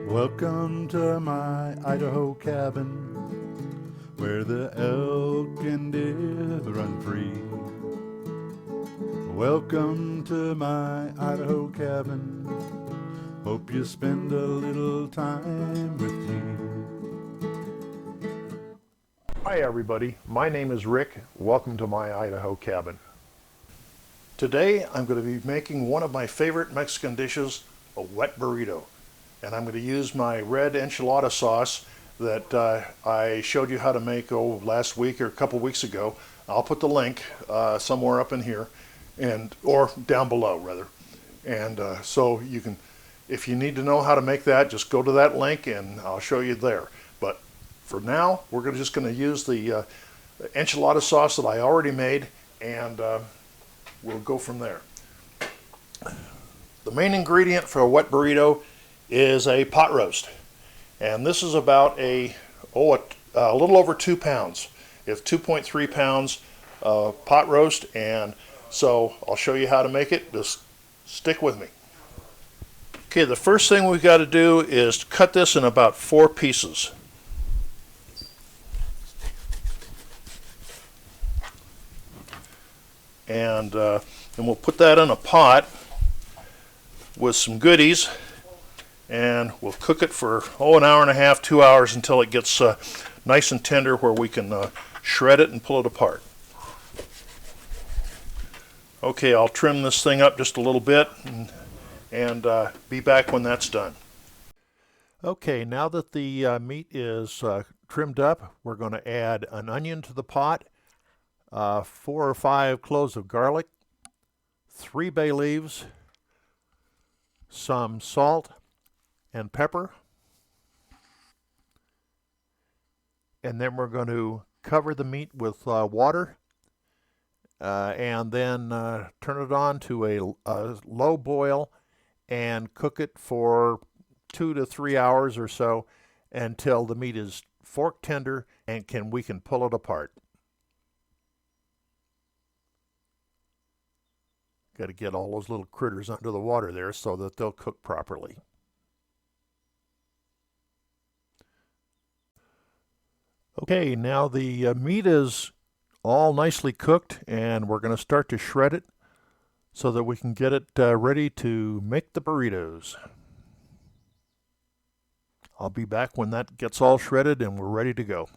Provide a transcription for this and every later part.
Welcome to my Idaho cabin, where the elk and deer run free. Welcome to my Idaho cabin, hope you spend a little time with me. Hi everybody, my name is Rick. Welcome to my Idaho cabin. Today I'm going to be making one of my favorite Mexican dishes, a wet burrito. And I'm going to use my red enchilada sauce that I showed you how to make last week or a couple weeks ago. I'll put the link somewhere up in here, or down below rather. And so you can, if you need to know how to make that, just go to that link and I'll show you there. But for now, we're just going to use the enchilada sauce that I already made, and we'll go from there. The main ingredient for a wet burrito is a pot roast, and this is about a little over 2 pounds. It's 2.3 pounds pot roast, and so I'll show you how to make it. Just stick with me. Okay, the first thing we've got to do is cut this in about 4 pieces. And then we'll put that in a pot with some goodies, and we'll cook it for an hour and a half, 2 hours, until it gets nice and tender where we can shred it and pull it apart. Okay, I'll trim this thing up just a little bit and be back when that's done. Okay, now that the meat is trimmed up, we're going to add an onion to the pot, 4 or 5 cloves of garlic, 3 bay leaves, some salt and pepper, and then we're going to cover the meat with water and then turn it on to a low boil and cook it for 2 to 3 hours or so until the meat is fork tender and we can pull it apart. Got to get all those little critters under the water there so that they'll cook properly. Okay, now the meat is all nicely cooked, and we're going to start to shred it so that we can get it ready to make the burritos. I'll be back when that gets all shredded and we're ready to go.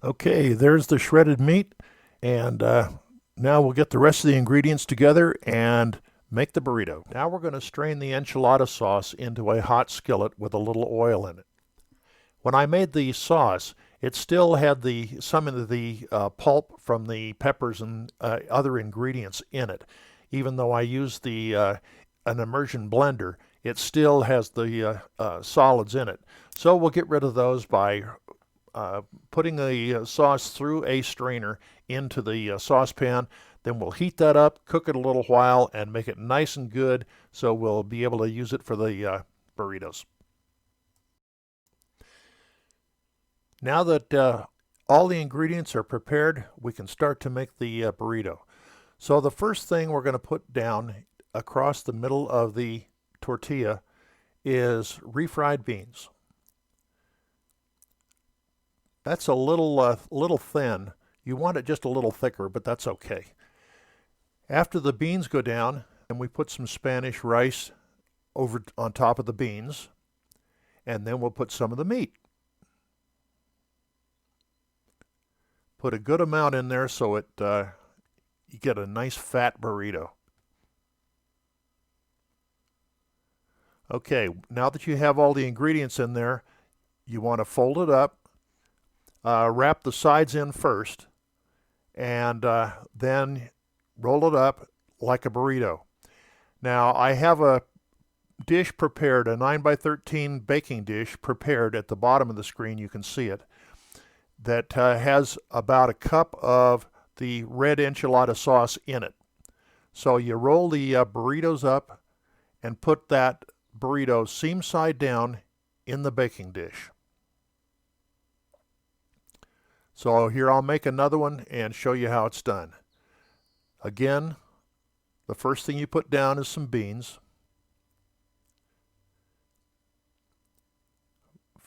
Okay, there's the shredded meat, and now we'll get the rest of the ingredients together and make the burrito. Now we're going to strain the enchilada sauce into a hot skillet with a little oil in it. When I made the sauce, it still had some of the pulp from the peppers and other ingredients in it. Even though I used an immersion blender, it still has the solids in it. So we'll get rid of those by putting the sauce through a strainer into the saucepan. Then we'll heat that up, cook it a little while, and make it nice and good so we'll be able to use it for the burritos. Now that all the ingredients are prepared, we can start to make the burrito. So the first thing we're going to put down across the middle of the tortilla is refried beans. That's a little thin. You want it just a little thicker, but that's okay. After the beans go down, and we put some Spanish rice over on top of the beans, and then we'll put some of the meat. Put a good amount in there so you get a nice fat burrito. Okay, now that you have all the ingredients in there, you want to fold it up, wrap the sides in first, and then roll it up like a burrito. Now I have a dish prepared, a 9x13 baking dish prepared at the bottom of the screen. You can see it. That has about a cup of the red enchilada sauce in it. So you roll the burritos up and put that burrito seam side down in the baking dish. So here I'll make another one and show you how it's done. Again, the first thing you put down is some beans.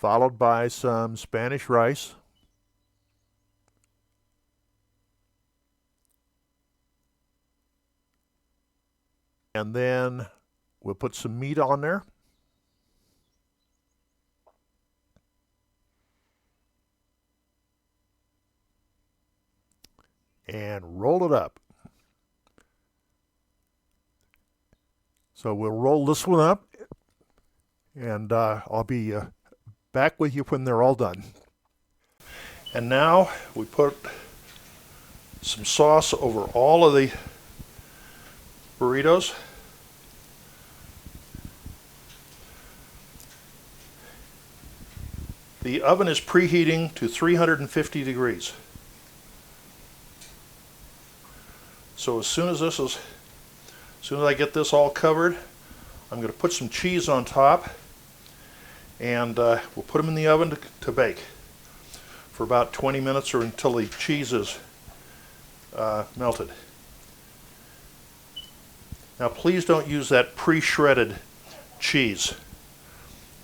followed by some Spanish rice. And then we'll put some meat on there. And roll it up. So we'll roll this one up, and I'll be back with you when they're all done. And now we put some sauce over all of the burritos. The oven is preheating to 350 degrees. So as soon as I get this all covered, I'm going to put some cheese on top, and we'll put them in the oven to bake for about 20 minutes or until the cheese is melted. Now please don't use that pre-shredded cheese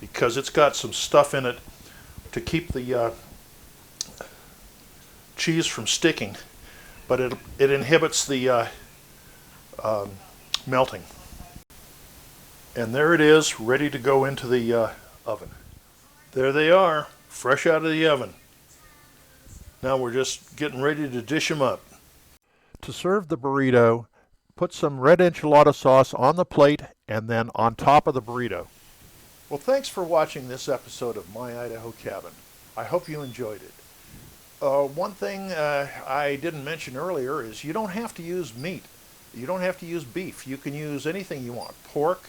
because it's got some stuff in it to keep the cheese from sticking, but it inhibits the melting. And there it is, ready to go into the oven. There they are, fresh out of the oven. Now we're just getting ready to dish them up. To serve the burrito, put some red enchilada sauce on the plate and then on top of the burrito. Well, thanks for watching this episode of My Idaho Cabin. I hope you enjoyed it. One thing I didn't mention earlier is you don't have to use meat. You don't have to use beef. You can use anything you want. Pork,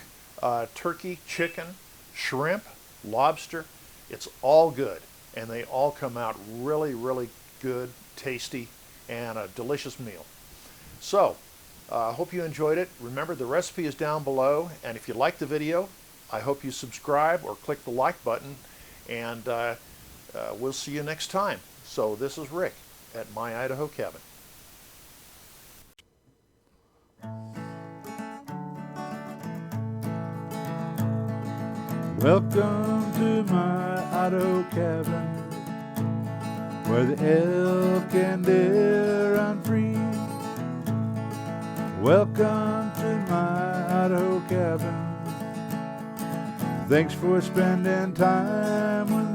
turkey, chicken, shrimp, lobster. It's all good. And they all come out really, really good, tasty, and a delicious meal. So, I hope you enjoyed it. Remember, the recipe is down below. And if you like the video, I hope you subscribe or click the like button. And we'll see you next time. So this is Rick at My Idaho Cabin. Welcome to my Idaho cabin, where the elk and deer run free. Welcome to my Idaho cabin. Thanks for spending time with